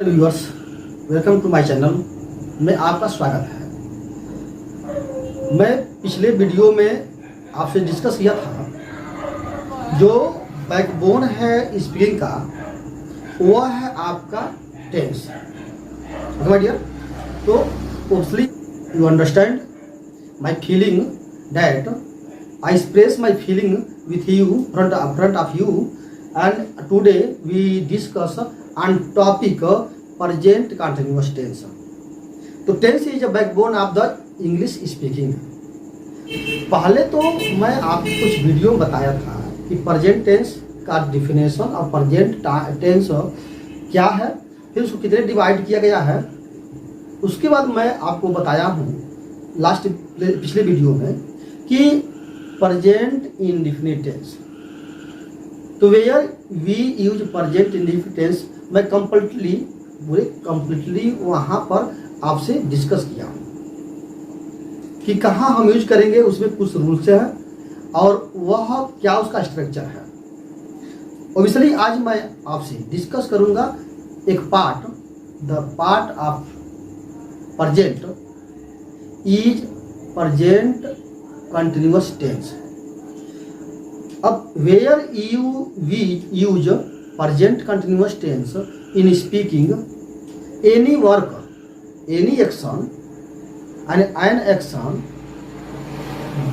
Viewers, welcome to my channel में आपका स्वागत है। मैं पिछले वीडियो में आपसे डिस्कस किया था जो बैकबोन है स्पीकिंग का, वह है आपका टेंस। माय डियर, तो obviously you understand my feeling that I express my feeling with you front of you, and today we discuss on topic present continuous tense. तो tense is a backbone of the English speaking. पहले तो मैं आपको कुछ video में बताया था कि प्रेजेंट टेंस का डिफिनेशन और प्रेजेंट टेंस क्या है, फिर उसको कितने डिवाइड किया गया है। उसके बाद मैं आपको बताया हूँ पिछले वीडियो में कि प्रेजेंट इंडेफिनिट टेंस, तो where we use present indefinite tense मैं कंप्लीटली वहां पर आपसे डिस्कस किया कि कहाँ हम यूज करेंगे, उसमें कुछ रूल्स है और वह क्या उसका स्ट्रक्चर है। ऑब्वियसली आज मैं आपसे डिस्कस करूंगा एक part, the part of present is present continuous tense. अब where we use present continuous tense in speaking any work, any action and an action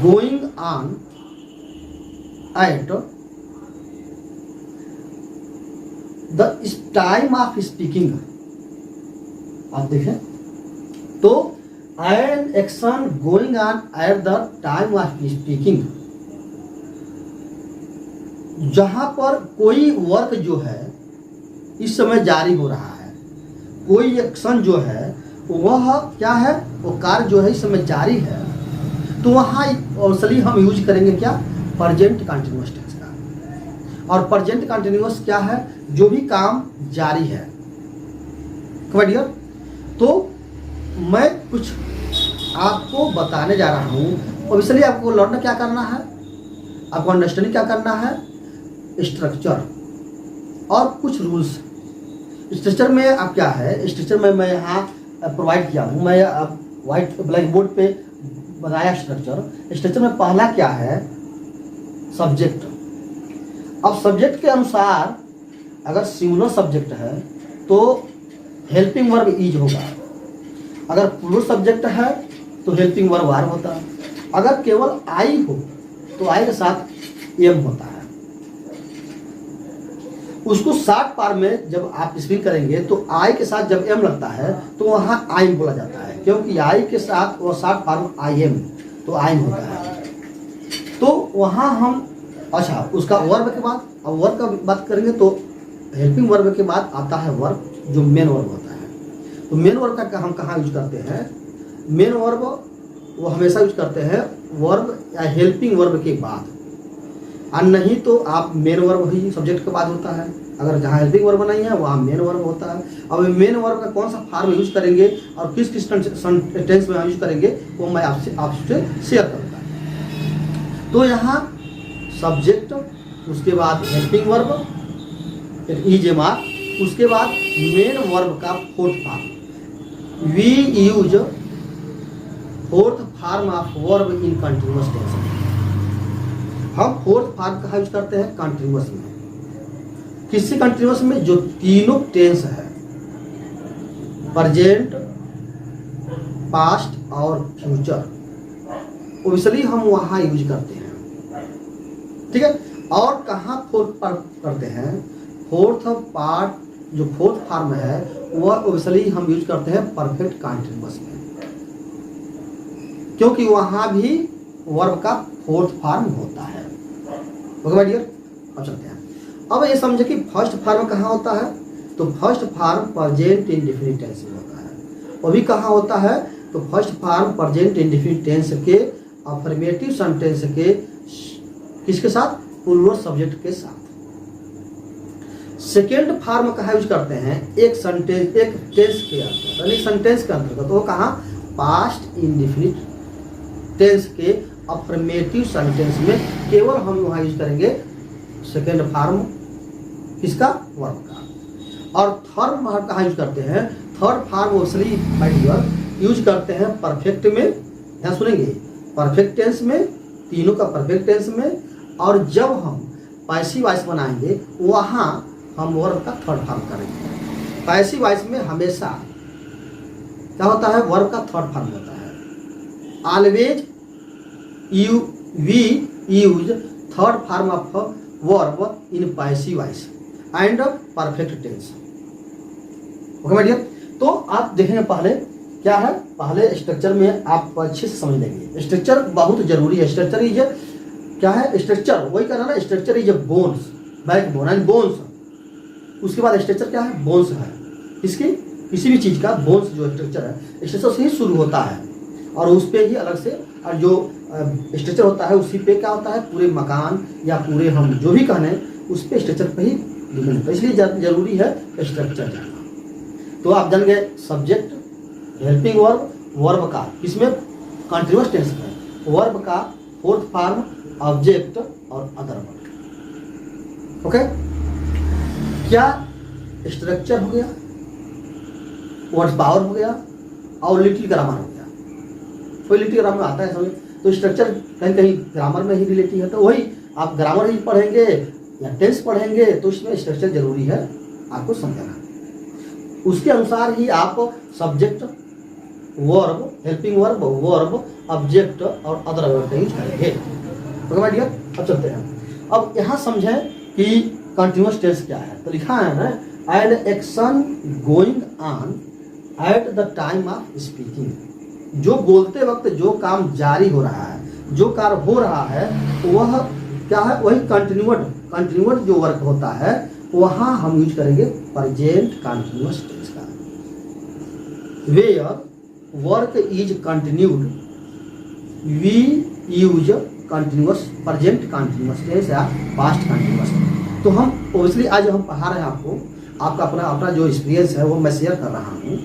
going on at the time of speaking। आप देखें तो an action going on at the time of speaking, जहां पर कोई work जो है इस समय जारी हो रहा है, कोई एक्शन जो है वह क्या है, वो कार्य जो है इस समय जारी है, तो वहाँ ऑब्वियसली हम यूज करेंगे क्या, प्रेजेंट कंटिन्यूअस टेंस का। और प्रेजेंट कंटिन्यूअस क्या है, जो भी काम जारी है। डियर, तो मैं कुछ आपको बताने जा रहा हूँ। ऑब्वियसली आपको लर्न क्या करना है, आपको अंडरस्टैंडिंग क्या करना है, स्ट्रक्चर और कुछ रूल्स। स्ट्रक्चर में आप क्या है, स्ट्रक्चर में मैं यहाँ प्रोवाइड किया हूँ, मैं व्हाइट ब्लैक बोर्ड पे बनाया स्ट्रक्चर। स्ट्रक्चर में पहला क्या है, सब्जेक्ट। अब सब्जेक्ट के अनुसार अगर सिंगुलर सब्जेक्ट है तो हेल्पिंग वर्ब इज होगा, अगर प्लूरल सब्जेक्ट है तो हेल्पिंग वर्ब आर होता है, अगर केवल आई हो तो आई के साथ एम होता है। उसको शॉर्ट फॉर्म में जब आप स्पीक करेंगे तो आई के साथ जब एम लगता है तो वहाँ आई बोला जाता है, क्योंकि आई के साथ वो शॉर्ट फॉर्म आई एम, तो आई होता है। तो वहाँ हम अच्छा उसका वर्ब के बाद, अब वर्ब का बात करेंगे तो हेल्पिंग वर्ब के बाद आता है वर्ब, जो मेन वर्ब होता है। तो मेन वर्ब का हम कहाँ यूज करते हैं, मेन वर्ब वो हमेशा यूज करते हैं वर्ब या हेल्पिंग वर्ब के बाद, और नहीं तो आप मेन वर्ब ही सब्जेक्ट के बाद होता है। अगर जहाँ हेल्पिंग वर्ब नहीं है वहाँ मेन वर्ब होता है। अब मेन वर्ब का कौन सा फॉर्म यूज करेंगे और किस किस टेंस में यूज करेंगे वो मैं आपसे शेयर करूँगा। तो यहाँ सब्जेक्ट, उसके बाद हेल्पिंग वर्ब, फिर ईजेमार, उसके बाद मेन वर्ब का fourth form. We use fourth form of verb in continuous tense. हम फोर्थ फॉर्म कहाँ यूज करते हैं, कंटिन्यूअस में। किसी कंटिन्यूअस में जो तीनों टेंस है, प्रेजेंट, पास्ट और फ्यूचर, ऑब्वियसली हम वहाँ यूज करते हैं। ठीक है, और कहाँ फोर्थ करते हैं, फोर्थ पार्ट जो फोर्थ फॉर्म है वह ऑब्वियसली हम यूज करते हैं परफेक्ट कंटिन्यूअस में, क्योंकि वहाँ भी वर्ब का फोर्थ फॉर्म होता है। ओके माय डियर, अब चलते हैं। अब ये समझे कि फर्स्ट फॉर्म कहाँ होता है, तो first form present indefinite tense में होता है। वो भी कहाँ होता है, तो first form present indefinite tense के अफर्मेटिव सेंटेंस के किसके साथ, प्लूरल सब्जेक्ट के साथ। सेकेंड फॉर्म कहाँ यूज करते हैं, एक सेंटेंस, एक टेंस के अंतर्गत, यानी सेंटेंस के अंतर्गत, वो कहाँ, पास्ट इंडेफिनिट टेंस के अफर्मेटिव सेंटेंस में केवल हम वहाँ यूज करेंगे सेकेंड फॉर्म किसका, वर्ब का। और थर्ड फॉर्म कहाँ यूज करते हैं? थर्ड फॉर्म ओसली यूज करते हैं परफेक्ट में, यहाँ सुनेंगे, परफेक्ट टेंस में, तीनों का परफेक्ट टेंस में। और जब हम पैसिव वॉइस बनाएंगे वहाँ हम वर्ब का थर्ड फॉर्म करेंगे। पैसिव वॉइस में हमेशा क्या होता है? वर्ब का थर्ड फॉर्म होता है। Always we use third form of verb in passive voice and perfect tense. Okay my dear, तो आप देखेंगे पहले क्या है, पहले स्ट्रक्चर में आप अच्छे से समझ लेंगे। स्ट्रक्चर बहुत जरूरी है। स्ट्रक्चर इज क्या है? स्ट्रक्चर वही करना ना, structure is bones, back bone and bones. उसके बाद स्ट्रक्चर क्या है? बोन्स है। इसकी किसी भी चीज का बोन्स जो स्ट्रक्चर है, स्ट्रक्चर से ही शुरू होता है और उस पे ही अलग से, और जो स्ट्रक्चर होता है उसी पे क्या होता है? पूरे मकान या पूरे हम जो भी कहने उस पे स्ट्रक्चर पे ही डिपेंड होता है। इसलिए जरूरी है स्ट्रक्चर जानना। तो आप जान गए सब्जेक्ट, हेल्पिंग वर्ब, वर्ब का किसमें? कंटीन्यूअस टेंस में, वर्ब का फोर्थ फॉर्म, ऑब्जेक्ट और अदर वर्ब। ओके, क्या स्ट्रक्चर हो गया, वर्ड पावर हो गया और लिटिल ग्रामर हो गया। कोई लिटिल ग्रामर आता है समझ, तो स्ट्रक्चर कहीं कहीं ग्रामर में ही रिलेटिव है, तो वही आप ग्रामर ही पढ़ेंगे या टेंस पढ़ेंगे तो उसमें स्ट्रक्चर जरूरी है आपको समझना। उसके अनुसार ही आप subject, verb, helping verb, verb, object और अदर वर्ब का यूज करेंगे। ओके माय डियर, अब चलते हैं। अब यहाँ समझें कि कंटिन्यूअस टेंस क्या है। तो लिखा है ना, an action going on at the time of speaking. जो बोलते वक्त जो काम जारी हो रहा है, जो कार्य हो रहा है, वह क्या है? वही कंटिन्यूअड जो वर्क होता है, वहां हम यूज करेंगे प्रेजेंट कंटिन्यूअस टेंस का। Where work is continued we use continuous, present continuous tense या पास्ट कंटिन्यूअस। तो हम ओबियसली आज हम पढ़ा रहे हैं आपको, आपका अपना जो एक्सपीरियंस है वो मैं शेयर कर रहा हूँ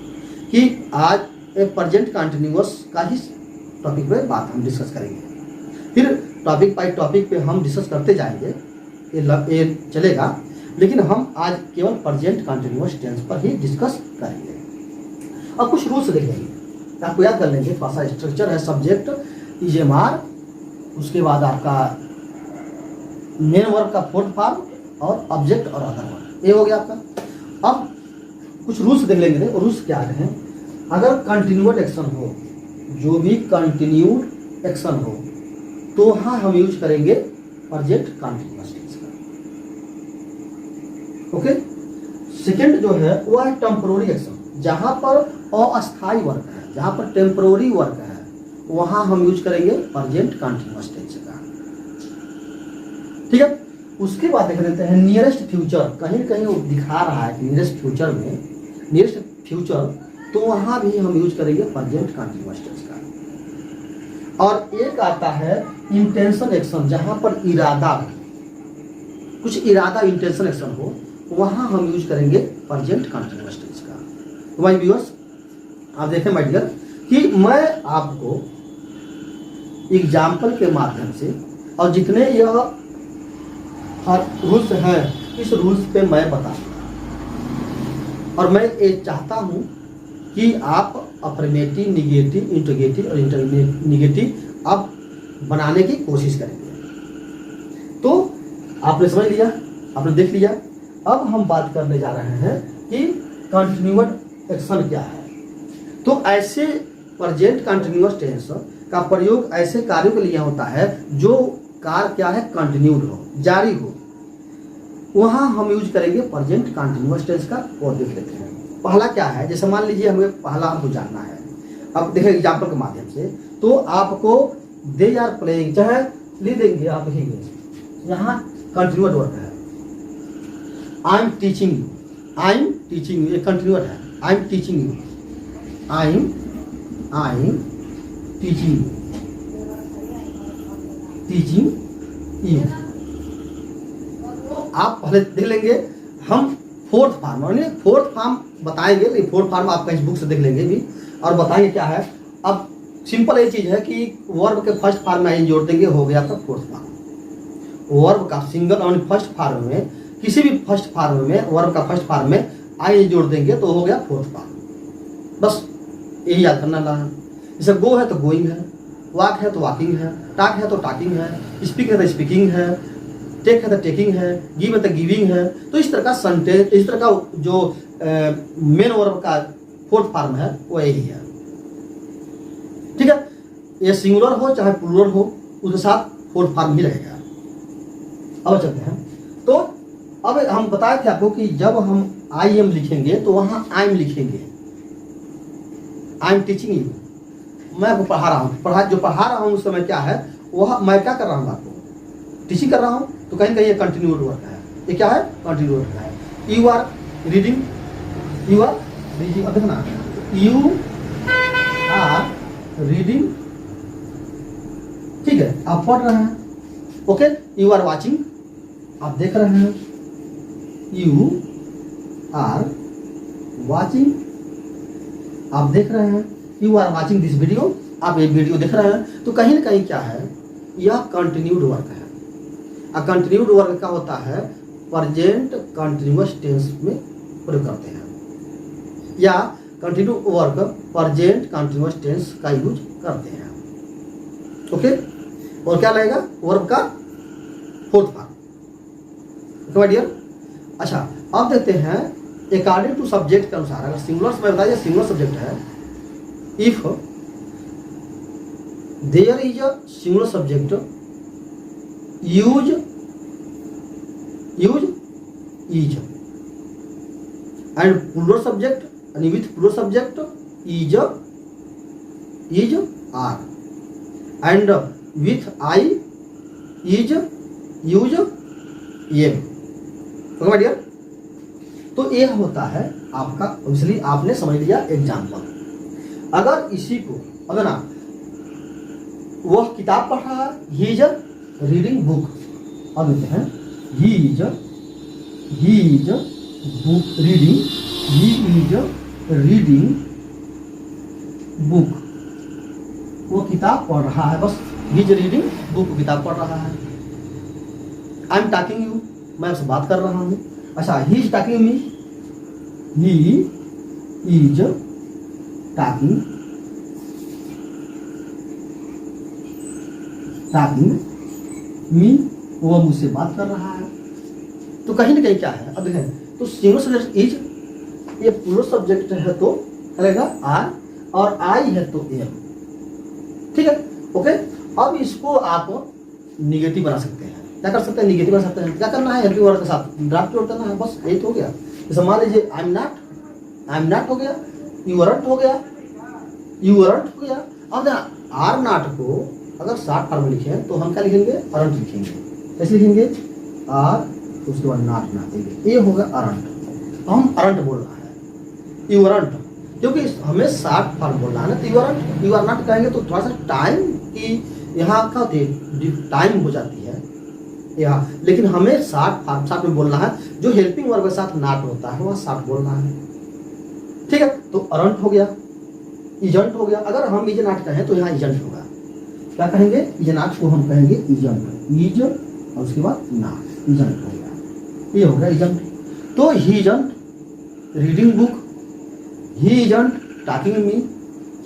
कि आज एक प्रेजेंट कंटिन्यूअस का ही टॉपिक पे बात हम डिस्कस करेंगे। फिर टॉपिक बाई टॉपिक पे हम डिस्कस करते जाएंगे, ये चलेगा, लेकिन हम आज केवल प्रेजेंट कंटिन्यूअस टेंस पर ही डिस्कस करेंगे। अब कुछ रूल्स देख लेंगे, आपको याद कर लेंगे। थोड़ा स्ट्रक्चर है, सब्जेक्ट, ईजेएमआर, उसके बाद आपका मेन वर्ब का फोर्थ फॉर्म और ऑब्जेक्ट और अदर वर्ब, ये हो गया आपका। अब कुछ रूल्स देख लेंगे। रूल्स क्या हैं? अगर कंटिन्यूड एक्शन हो, जो भी कंटिन्यूड एक्शन हो, तो वहां हम यूज करेंगे प्रेजेंट कंटिन्यूअस टेंस का। ओके, सेकंड जो है वो है टेम्पोररी एक्शन। जहां पर अस्थायी वर्क है, जहां पर टेम्पोररी वर्क है, वहां हम यूज करेंगे प्रेजेंट कंटिन्यूअस टेंस का। ठीक है, उसके बाद देख लेते हैं नियरेस्ट फ्यूचर। कहीं कहीं वो दिखा रहा है कि नियरेस्ट फ्यूचर में, नियरेस्ट फ्यूचर, तो वहां भी हम यूज करेंगे प्रेजेंट कंटिन्यूअस टेंस का। और एक आता है इंटेंशन एक्शन, जहां पर इरादा हो, कुछ इरादा इंटेंशन एक्शन हो, वहां हम यूज करेंगे प्रेजेंट कंटिन्यूअस टेंस का। तो माय व्यूअर्स, आप देखें माय डियर कि मैं आपको एग्जाम्पल के माध्यम से और जितने यह रूल्स हैं, इस रूल्स पे मैं बता, और मैं ये चाहता हूं कि आप अफर्मेटिव, निगेटिव, इंटरोगेटिव और इंटरनेगेटिव आप बनाने की कोशिश करेंगे। तो आपने समझ लिया, आपने देख लिया। अब हम बात करने जा रहे हैं कि कंटिन्यूअड एक्शन क्या है। तो ऐसे प्रेजेंट कंटिन्यूअस टेंस का प्रयोग ऐसे कार्यों के लिए होता है जो कार्य क्या है? कंटिन्यूड हो, जारी हो, वहां हम यूज करेंगे प्रेजेंट कंटिन्यूअस टेंस का। और देख लेते हैं पहला क्या है। जैसे मान लीजिए हमें पहला हमको जानना है, अब देखिए एग्जाम्पल के माध्यम से, तो आपको दे आर प्लेइंग, चाहे लिख देंगे आप ही, यहाँ कंटिन्यूअड वर्क है। I am teaching you, I am teaching you, ये कंटिन्यूअड है। I am teaching you, I am teaching you, teaching you. आप पहले देख लेंगे, हम फोर्थ फॉर्म बताएंगे, लेकिन फोर्थ फॉर्म आप कहीं बुक से देख लेंगे भी और बताएंगे क्या है। अब सिंपल ये चीज है कि वर्ब के फर्स्ट फॉर्म में ही जोड़ देंगे, हो गया तो फोर्थ फॉर्म। वर्ब का सिंगल और फर्स्ट फॉर्म में, किसी भी फर्स्ट फॉर्म में, वर्ब का फर्स्ट फॉर्म में आई जोड़ देंगे तो हो गया फोर्थ फॉर्म। बस यही याद करना है। जैसे गो है तो गोइंग है, वॉक है तो वॉकिंग है, टॉक है तो टॉकिंग है, स्पीक है तो स्पीकिंग है, टेक है तो टेकिंग है, गिव है तो गिविंग है। तो इस तरह का सेंटेंस, इस तरह का जो मेन वर्ब का फोर्थ फॉर्म है वो यही है। ठीक है, ये सिंगुलर हो चाहे प्लूरल हो उसके साथ फोर्थ फॉर्म ही रहेगा। अब चलते हैं। तो अब हम बताए थे आपको कि जब हम आई एम लिखेंगे तो वहां आई एम लिखेंगे, आई एम टीचिंग यू, मैं आपको पढ़ा रहा हूँ, जो पढ़ा रहा हूँ उस समय क्या है, वह मैं क्या कर रहा हूँ, आपको टीचिंग कर रहा हूँ। तो कहीं कहीं ये कंटिन्यूड वर्क है, ये क्या है, कंटिन्यूड वर्क है। You are reading, you are reading, अब देखना, यू आर रीडिंग, ठीक है, आप पढ़ रहे हैं। ओके, यू आर वॉचिंग, आप देख रहे हैं, यू आर वॉचिंग, आप देख रहे हैं, you are watching this video, आप ये वीडियो देख रहे हैं। तो कहीं ना कहीं क्या है, यह कंटिन्यूड वर्क है। कंटिन्यूड वर्क का होता है प्रेजेंट कंटिन्यूअस टेंस में प्रयोग करते हैं, या continued work present continuous tense का यूज करते हैं। ओके, और क्या लगेगा, वर्ब का फोर्थ फॉर्म। माय डियर, अच्छा अब देखते हैं अकॉर्डिंग टू सब्जेक्ट के अनुसार। अगर सिंगुलर में बताइए, सिंगुलर सब्जेक्ट है, if there is a singular subject, use is, and plural subject, and with plural subject is are, and with I is use am। Okay my dear, तो ये होता है आपका, ऑब्वियसली आपने समझ लिया एग्जाम्पल। अगर इसी को, अगर ना वह किताब पढ़ रहा है, ही इज रीडिंग बुक, अब देखते हैं, he is book reading, he is reading book, वो किताब पढ़ रहा है, बस ही इज रीडिंग बुक, किताब पढ़ रहा है। आई एम टॉकिंग यू, मैं आपसे बात कर रहा हूँ। अच्छा, he is talking me, he is talking me, वो मुझसे बात कर रहा है। तो कहीं ना कहीं क्या है, अब देखें, तो सिंगुलर सब्जेक्ट इज, ये प्लूरल सब्जेक्ट है तो रहेगा आर, और आई है तो एम। ठीक है, ओके। अब इसको आप निगेटिव बना सकते हैं। क्या कर सकते हैं, निगेटिव बना सकते हैं। क्या करना है, हेल्पिंग वर्ड के साथ ड्राफ्ट जोड़ देना है, बस यही तो हो गया। जैसे मान लीजिए आई एम नॉट हो गया, यू आरंट हो गया, यू आरंट हो गया। अब आर नॉट को अगर शॉर्ट फॉर्म में लिखे तो हम क्या लिखेंगे, अरंट लिखेंगे। कैसे लिखेंगे, आर, उसके बाद नॉट देंगे, ये होगा अरंट। हम अरंट बोल रहा है, यू आरंट, क्योंकि हमें शॉर्ट फॉर्म बोलना है ना। तो you aren't, you are not कहेंगे तो थोड़ा सा टाइम की यहाँ का टाइम हो जाती है यहाँ, लेकिन हमें शॉर्ट में बोलना है। जो हेल्पिंग वर्ब के साथ नॉट होता है वहाँ शॉर्ट बोलना है। ठीक है, तो अरंट हो गया, इजंट हो गया। अगर हम इज नॉट कहें तो यहाँ इजंट होगा। क्या कहेंगे, इज नॉट को हम कहेंगे इजंट, इज और उसके बाद नॉट, इजंट हो गया, ये हो गया इजंट। तो he isn't reading book, he isn't talking me,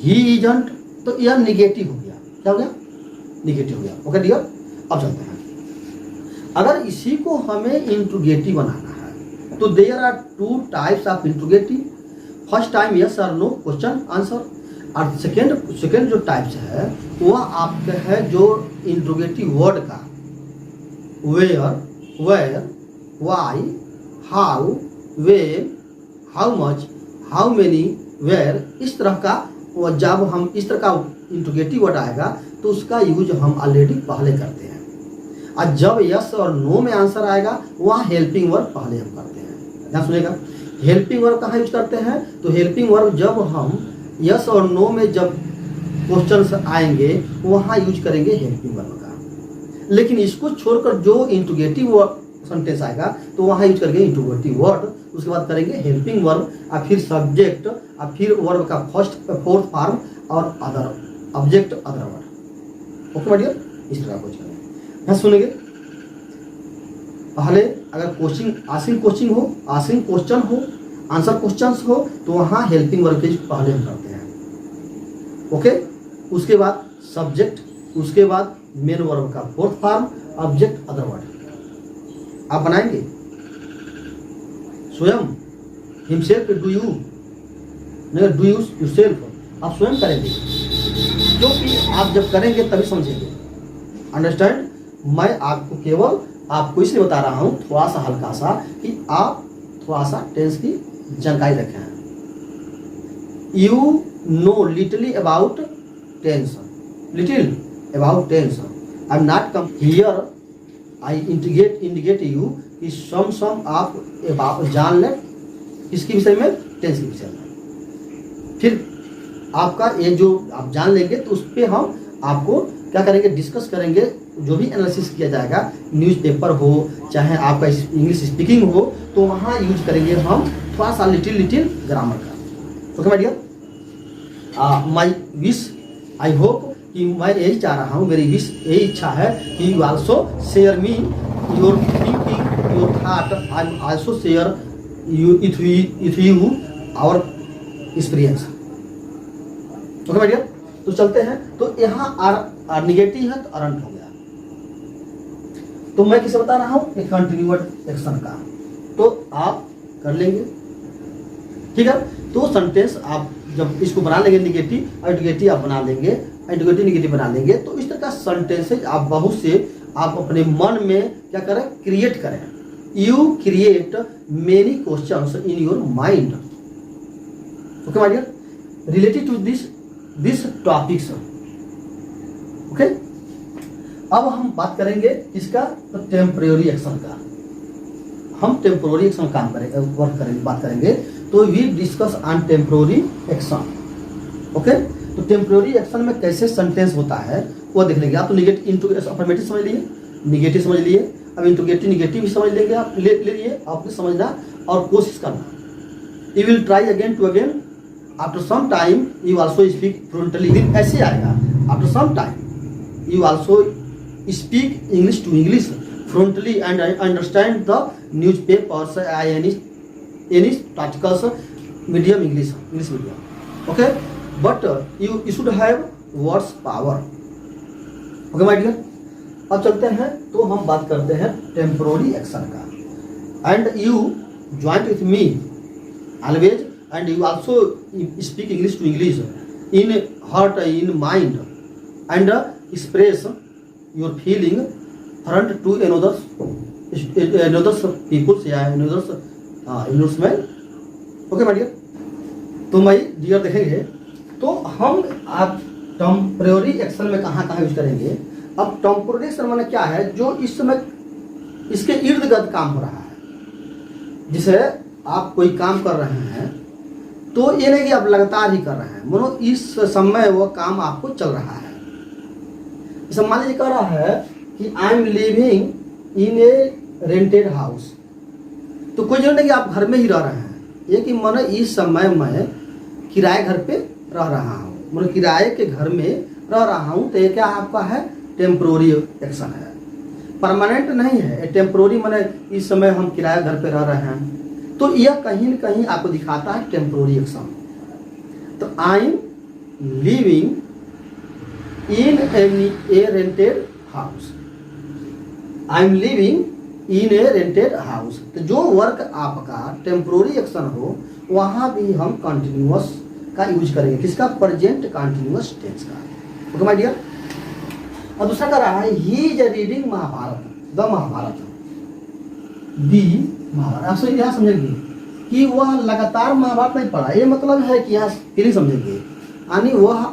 he isn't, तो यह निगेटिव हो गया। क्या हो गया, निगेटिव हो गया। ओके डियर, अब चलते हैं। अगर इसी को हमें इंट्रोगेटिव बनाना है तो there are two types of interrogative. First time yes और नो क्वेश्चन आंसर, और सेकेंड जो टाइप्स है वह आपका है जो इंट्रोगेटिव वर्ड का where, why, how, when, how much, how many, where, इस तरह का। जब हम इस तरह का इंट्रोगेटिव वर्ड आएगा तो उसका यूज हम ऑलरेडी पहले करते हैं। और जब यस और नो में आंसर आएगा वहाँ हेल्पिंग वर्ब पहले हम करते हैं। ध्यान सुनेगा, हेल्पिंग वर्ब कहाँ यूज करते हैं, तो हेल्पिंग वर्ब जब हम यस और नो में जब क्वेश्चन आएंगे वहाँ यूज करेंगे हेल्पिंग वर्ब का। लेकिन इसको छोड़कर जो इंट्रोगेटिव सेंटेंस आएगा तो वहाँ यूज करेंगे इंट्रोगेटिव वर्ड, उसके बाद करेंगे हेल्पिंग वर्ब, और फिर सब्जेक्ट, और फिर वर्ब का फोर्थ फॉर्म, और other object, other word. Okay my dear, इस तरह कुछ करें। सुनेंगे पहले, अगर कोचिंग आस्किंग क्वेश्चन हो, आंसर क्वेश्चंस हो तो वहाँ हेल्पिंग वर्ब के पहले हम करते हैं। ओके, उसके बाद सब्जेक्ट, उसके बाद मेन वर्ब का fourth form, object, other word आप बनाएंगे। स्वयं, हिमसेल्फ, डू यू, नहीं डू यू योरसेल्फ, आप स्वयं करेंगे, क्योंकि आप जब करेंगे तभी समझेंगे। अंडरस्टैंड? मैं आपको केवल आपको इसलिए बता रहा हूं थोड़ा सा हल्का सा कि आप थोड़ा सा टेंस की जानकारी रखें। You know little about tense, little about tense. I am not come here, I indicate you कि सम आप जान लें किसके विषय में, टेंस के विषय में। फिर आपका ये जो आप जान लेंगे तो उस पर हम आपको क्या करेंगे, डिस्कस करेंगे। जो भी एनालिसिस किया जाएगा, न्यूज़पेपर हो चाहे आपका इंग्लिश स्पीकिंग हो, तो वहाँ यूज करेंगे हम थोड़ा सा लिटिल ग्रामर का। Okay my dear, my wish, I hope कि मैं यही चाह रहा हूँ, मेरी विश यही इच्छा है कि you also share me your thinking, your thought, I also share you with you our experience. Okay my dear, तो चलते हैं। तो यहाँ आर निगेटिव है तो अरंट हो गया। तो मैं किसे बता रहा हूँ, एक कंटिन्यूड एक्शन का, तो आप कर लेंगे। ठीक है, तो सेंटेंस आप जब इसको बना लेंगे, निगेटिव और निगेटिव आप बना लेंगे, इंटीग्रेटिव निगेटिव बना लेंगे, तो इस तरह का सेंटेंसेज आप बहुत से आप अपने मन में क्या करें, क्रिएट करें। You create many questions in your mind. Okay my dear, related to this topics. Okay, अब हम बात करेंगे इसका, तो टेम्परेरी एक्शन का। हम टेम्परेरी एक्शन काम करेंगे, वर्क करेंगे, बात करेंगे। तो we discuss on temporary action. Okay, तो टेम्परेरी एक्शन में कैसे सेंटेंस होता है वो देख लेंगे आप। तो निगेटिव अफर्मेटिव समझ लिए, निगेटिव समझ लिए, अब इंटीग्रेटिव निगेटिव भी समझ लेंगे आप, ले लिए आपने समझना और कोशिश करना। You will try again to again, after some time you also speak fluently. ऐसे आएगा, after some time you also speak English to English fluently and understand the newspapers any articles medium English medium. Okay, but you should have words power. Okay my dear, अब चलते हैं। तो हम बात करते हैं टेम्पररी एक्शन का। And you join with me always, and you also speak English to English in heart, in mind, and express your feeling front to another's peoples या another's man. Okay my dear, तो my dear देखेंगे तो हम आप temporary action में कहाँ कहाँ use करेंगे। अब टेम्परेरी एक्शन माने क्या है, जो इस समय इसके इर्द गिर्द काम हो रहा है। जैसे आप कोई काम कर रहे हैं तो ये नहीं कि आप लगातार ही कर रहे हैं, मानो इस समय वो काम आपको चल रहा है। जैसे मान लीजिए कह रहा है कि I am living in A rented house, तो कोई जरूरत नहीं कि आप घर में ही रह रहे हैं। ये कि मानो इस समय मैं किराए घर पे रह रहा हूँ, मतलब किराए के घर में रह रहा हूँ, तो ये क्या आपका है, टेम्पररी एक्शन है, परमानेंट नहीं है। टेम्पररी माने इस समय हम किराए घर पे रह रहे हैं, तो यह कहीं न कहीं आपको दिखाता है टेम्पररी एक्शन। तो I am living in A rented house, I am living in A rented house. तो जो वर्क आपका टेम्पररी एक्शन हो वहाँ भी हम कंटिन्यूअस का यूज करेंगे, किसका, प्रेजेंट कंटिन्यूअस टेंस का। ओके माय डियर, और दूसरा कह रहा है he is reading Mahabharata, the Mahabharata, the Mahabharata. आप सही यहाँ समझेंगे कि वह लगातार महाभारत नहीं पढ़ा, ये मतलब है कि यहाँ फीलिंग समझेंगे, यानी वह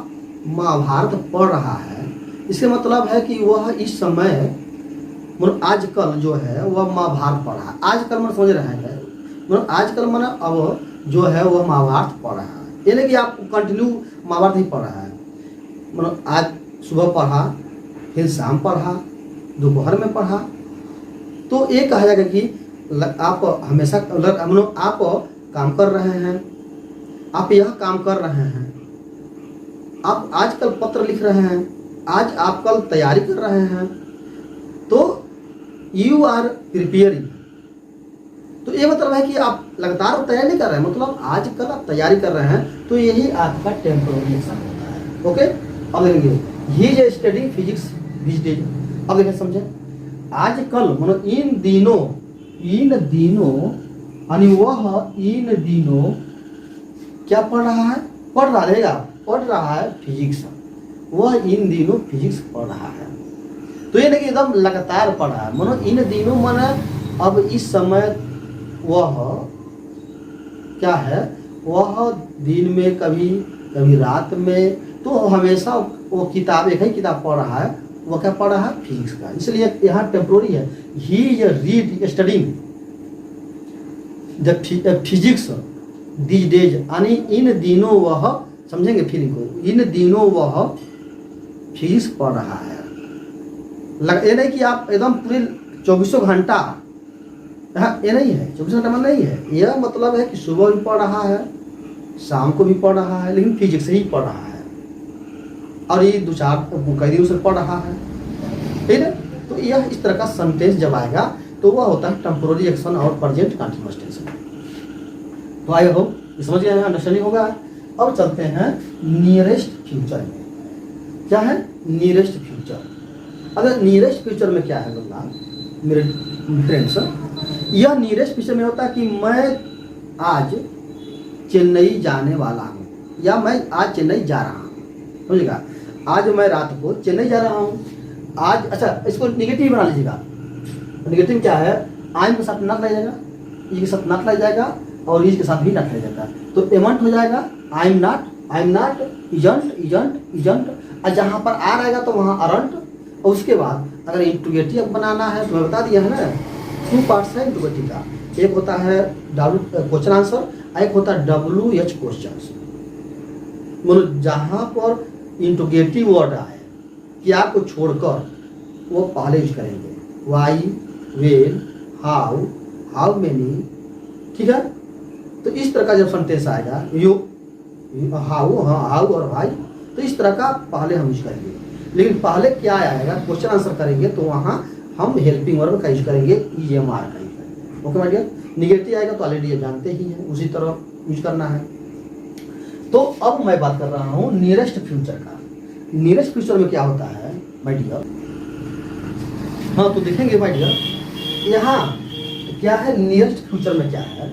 महाभारत पढ़ रहा है। इसके मतलब है कि वह इस समय मतलब आजकल जो है वह महाभारत पढ़ रहा है। आजकल मैं समझ रहे हैं, मतलब आजकल मैंने अब जो है वह महाभारत पढ़ रहा है, ये नहीं कि आप कंटिन्यू महाभारत ही पढ़ रहा है। मतलब आज सुबह पढ़ा, फिर शाम पढ़ा, दोपहर में पढ़ा, तो ये कहा जाएगा कि आप हमेशा मतलब आप काम कर रहे हैं, आप यह काम कर रहे हैं, आप आजकल पत्र लिख रहे हैं, आज आप कल तैयारी कर रहे हैं, तो यू आर प्रिपेयरिंग, तो ये मतलब है कि आप लगातार तैयारी नहीं कर रहे हैं, मतलब आजकल आप तैयारी कर रहे हैं, तो यही आपका टेम्पोररी एक्शन होता है। ओके, अब देखेंगे he is studying physics this days. अब देखिए समझे, आजकल मतलब इन दिनों यानी वह इन दिनों क्या पढ़ रहा है, पढ़ रहा है फिजिक्स। वह इन दिनों फिजिक्स पढ़ रहा है। तो ये नहीं कि एकदम लगातार पढ़ रहा है, मतलब इन दिनों माने अब इस समय वह क्या है, वह दिन में कभी रात में, तो हमेशा वो किताब, एक ही किताब पढ़ रहा है। वो क्या पढ़ रहा है, फिजिक्स का। इसलिए यहाँ टेम्पोररी है। He read studying the physics these days, यानी इन दिनों वह, समझेंगे फीलिंग को, इन दिनों वह फिजिक्स पढ़ रहा है। ये नहीं कि आप एकदम पूरे 24 घंटा, ये नहीं है, 24 घंटा में नहीं है। यह मतलब है कि सुबह भी पढ़ रहा है, शाम को भी पढ़ रहा है, लेकिन फिजिक्स ही पढ़ रहा है, और ये 2-4 कई दिनों से पढ़ रहा है, ठीक है। तो यह इस तरह का सेंटेंस जब आएगा तो वह होता है टेम्पोररी एक्शन और प्रेजेंट कंटीन्यूअस टेंस। तो आई होप समझ गए हैं, अंडरस्टैंडिंग होगा। अब चलते हैं नियरेस्ट फ्यूचर में। क्या है नियरेस्ट फ्यूचर? अगर नियरेस्ट फ्यूचर में क्या है बोलना मेरे फ्रेंड्स, यह नियरेस्ट फ्यूचर में होता है कि मैं आज चेन्नई जाने वाला हूँ, या मैं आज चेन्नई जा रहा हूँ, समझिएगा। आज मैं रात को चेन्नई जा रहा हूँ आज। अच्छा, इसको निगेटिव बना लीजिएगा। निगेटिव क्या है, आई के साथ नॉट लग जाएगा, ई के साथ नॉट लग जाएगा, और इज के साथ भी नॉट लग जाएगा, तो एमंट हो जाएगा आई एम नॉट, इजंट। और जहाँ पर आ रहेगा तो वहाँ अरंट। और उसके बाद अगर इंट्रोगेटिव बनाना है तो मैं बता दिया है ना, 2 पार्ट्स है इंट्रोगेटिव का। एक होता है क्वेश्चन आंसर, एक होता है WH क्वेश्चन। मतलब जहाँ पर इंट्रोगेटिव वर्ड आए क्या को छोड़कर वो पहले यूज करेंगे, वाई, वेन, हाउ मेनी, ठीक है। तो इस तरह का जब सेंटेंस आएगा, यू, हाउ और भाई, तो इस तरह का पहले हम यूज करेंगे। लेकिन पहले क्या आएगा, क्वेश्चन आंसर करेंगे तो वहाँ हम हेल्पिंग वर्ब का यूज करेंगे, EMR का यूज करेंगे। Okay my dear. निगेटिव आएगा तो ऑलरेडी ये जानते ही हैं, उसी तरह यूज करना है। तो अब मैं बात कर रहा हूँ नियरेस्ट फ्यूचर का। नियरेस्ट फ्यूचर में क्या होता है माय डियर? हाँ, तो देखेंगे माय डियर, यहाँ क्या है नियरेस्ट फ्यूचर में क्या है।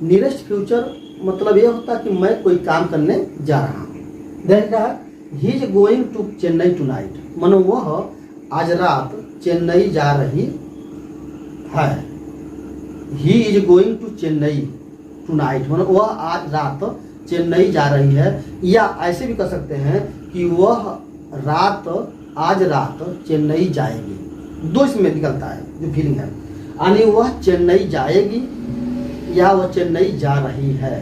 नियरेस्ट फ्यूचर मतलब ये होता है कि मैं कोई काम करने जा रहा हूँ। देखा he is going to Chennai tonight, मानो वह आज रात चेन्नई जा रही है। He is going to Chennai tonight, मानो वह आज रात चेन्नई जा रही है। या ऐसे भी कर सकते हैं कि वह आज रात चेन्नई जाएगी। 2 इसमें निकलता है जो फीलिंग है, यानी वह चेन्नई जाएगी या वह चेन्नई जा रही है।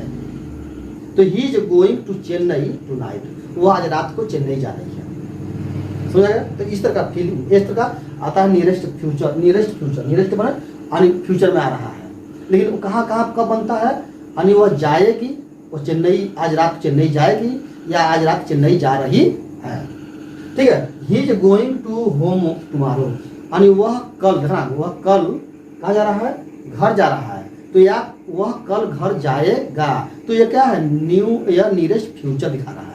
तो he is going to Chennai tonight, वो आज रात को चेन्नई जा रही है, समझ आएगा। तो इस तरह का फीलिंग, इस तरह का आता है नियरेस्ट फ्यूचर। नियरेस्ट बना यानी फ्यूचर में आ रहा है, लेकिन कहाँ कब बनता है, यानी वह जाएगी, वो चेन्नई आज रात चेन्नई जाएगी या आज रात चेन्नई जा रही है, ठीक है। He is going to home tomorrow, यानी वह कल, ध्यान, वह कल कहाँ जा रहा है, घर जा रहा है। तो या वह कल घर जाएगा, तो ये क्या है, न्यू या नियरेस्ट फ्यूचर दिखा रहा है।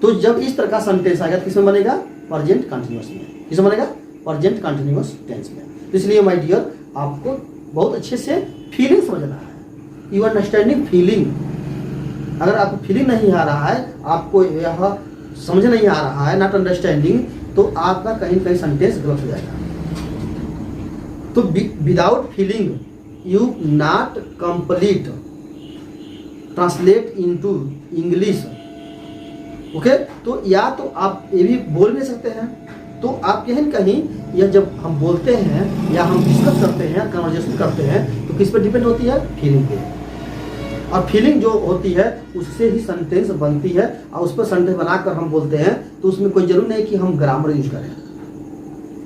तो जब इस तरह का सेंटेंस आएगा तो किसमें बनेगा, प्रेजेंट कंटिन्यूअस में। किसमें बनेगा, प्रेजेंट कंटिन्यूअस टेंस में। तो इसलिए माय डियर आपको बहुत अच्छे से फीलिंग समझना है, यू अंडरस्टैंडिंग फीलिंग। अगर आपको फीलिंग नहीं आ रहा है, आपको यह समझ नहीं आ रहा है, नॉट अंडरस्टैंडिंग, तो आपका कहीं कहीं सेंटेंस गलत हो जाएगा। तो without feeling you not complete translate into English. Okay, तो या तो आप ये भी बोल नहीं सकते हैं, तो आप कहीं कहीं या जब हम बोलते हैं या हम डिस्कस करते हैं, कन्वर्सेशन करते हैं, तो किस पर डिपेंड होती है, फीलिंग पे। और फीलिंग जो होती है उससे ही सेंटेंस बनती है, और उस पर सेंटेंस बनाकर हम बोलते हैं, तो उसमें कोई जरूर नहीं कि हम ग्रामर यूज करें।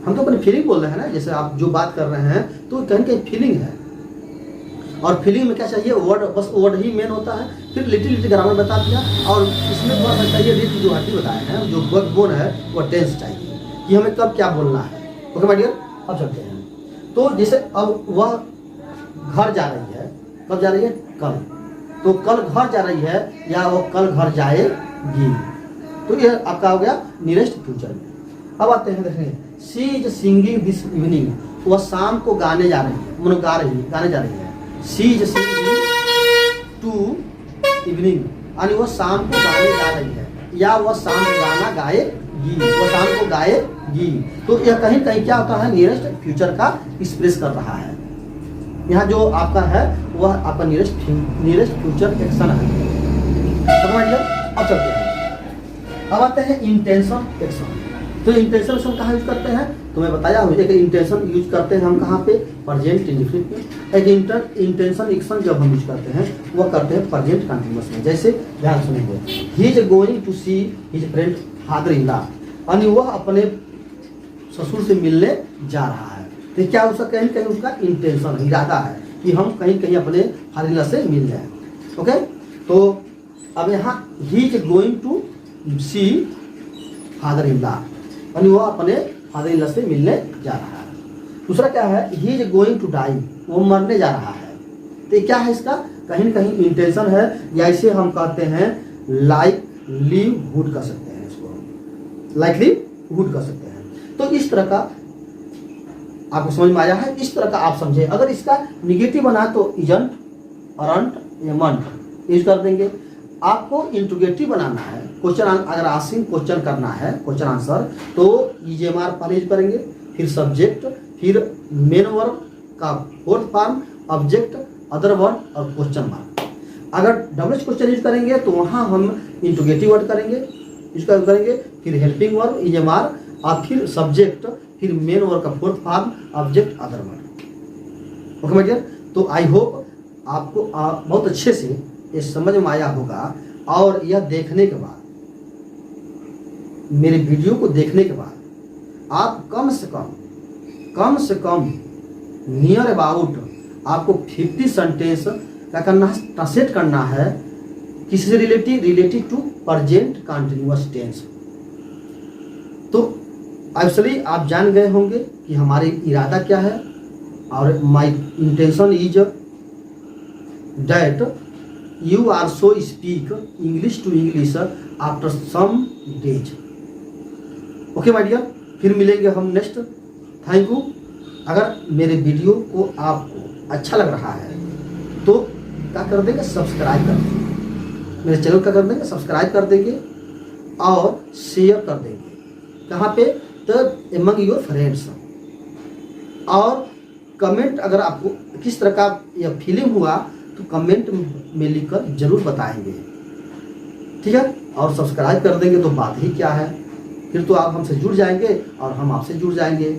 हम तो अपनी फीलिंग बोल रहे हैं ना, जैसे आप जो बात कर रहे हैं तो कहीं कहीं फीलिंग है। और फीलिंग में क्या चाहिए, वर्ड, बस वर्ड ही मेन होता है। फिर लिटिल ग्रामर बता दिया, और इसमें थोड़ा सा चाहिए रीति जो हड्डी बताए हैं, जो बैकबोन है वो टेंस चाहिए कि हमें कब क्या बोलना है। ओके माय डियर, अब चलते हैं। तो जैसे अब वह घर जा रही है, कब जा रही है? कल। तो कल घर जा रही है या वो कल घर जाएगी। तो ये आपका हो गया नियरेस्ट फ्यूचर में। अब आते हैं, देखें, she is singing this evening, वह शाम को गाने जा रही है, मतलब गाने जा रही है। She is singing to evening, यानी वह शाम को गाने जा रही है या वह शाम को गाना गाएगी, वह शाम को गाएगी। तो यह कहीं कहीं क्या होता है? नियरेस्ट फ्यूचर का एक्सप्रेस कर रहा है। यहाँ जो आपका है वह आपका नियरेस्ट फ्यूचर एक्शन है। समझ लिया? अब चलते हैं, अब आते हैं इंटेंशन एक्शन। तो इंटेंशन एक्शन कहाँ यूज करते हैं? तो मैं बताया हूँ, एक इंटेंशन यूज करते हैं हम कहाँ पे? प्रेजेंट इंडेफिनिट में। एक इंटेंशन एक्शन जब हम यूज करते हैं वह करते हैं प्रेजेंट कंटिन्यूअस में। जैसे ध्यान सुनिए, he is going to see his friend father in law, यानी वह अपने ससुर से मिलने जा रहा है। तो क्या उसका कहीं कहीं उसका इंटेंशन, इरादा है कि हम कहीं कहीं अपने फादर इन लॉ से मिल जाए। ओके, तो अब यहाँ he is going to see father in law, यानी वह अपने फादर इन लॉ से मिलने जा रहा है। दूसरा क्या है? He is going to die, वो मरने जा रहा है। तो क्या है इसका? कहीं न कहीं इंटेंशन है, या इसे हम कहते हैं लाइवलीहुड कर सकते हैं, इसको लाइवलीहुड कर सकते हैं। तो इस तरह का आपको समझ में आया है? इस तरह का आप समझे। अगर इसका निगेटिव बना तो इजंट, अरंट, एमंट यूज कर देंगे। आपको इंट्रोगेटिव बनाना है, क्वेश्चन अगर आस्किंग क्वेश्चन करना है, क्वेश्चन आंसर, तो ईजेएमआर पहले यूज करेंगे, फिर सब्जेक्ट, फिर मेन वर्ब का fourth form, object, other word और क्वेश्चन मार्क। अगर डबल क्वेश्चन यूज करेंगे तो वहां हम इंट्रोगेटिव वर्ड करेंगे, इसका करेंगे, फिर हेल्पिंग वर्ब, ईजेएमआर, और फिर सब्जेक्ट, फिर मेन वर्ब का fourth form, object, other word. Okay my dear, तो आई होप आपको बहुत अच्छे से ये समझ में आया होगा। और यह देखने के बाद, मेरे वीडियो को देखने के बाद, आप कम से कम नियर अबाउट आपको 50 सेंटेंस क्या करना है? ट्रांसलेट करना है। किससे related to present continuous tense. तो एक्चुअली आप जान गए होंगे कि हमारे इरादा क्या है, और my intention is that you also speak English to English after some days. Okay my dear, फिर मिलेंगे हम नेक्स्ट। Thank you. अगर मेरे वीडियो को आपको अच्छा लग रहा है तो क्या कर देंगे? सब्सक्राइब कर देंगे, मेरे चैनल का कर देंगे, सब्सक्राइब कर देंगे और शेयर कर देंगे। कहाँ पे? तो एमंग योर फ्रेंड्स। और कमेंट, अगर आपको किस तरह का यह फीलिंग हुआ तो कमेंट में लिखकर जरूर बताएंगे, ठीक है? और सब्सक्राइब कर देंगे तो बात ही क्या है, फिर तो आप हमसे जुड़ जाएंगे और हम आपसे जुड़ जाएंगे।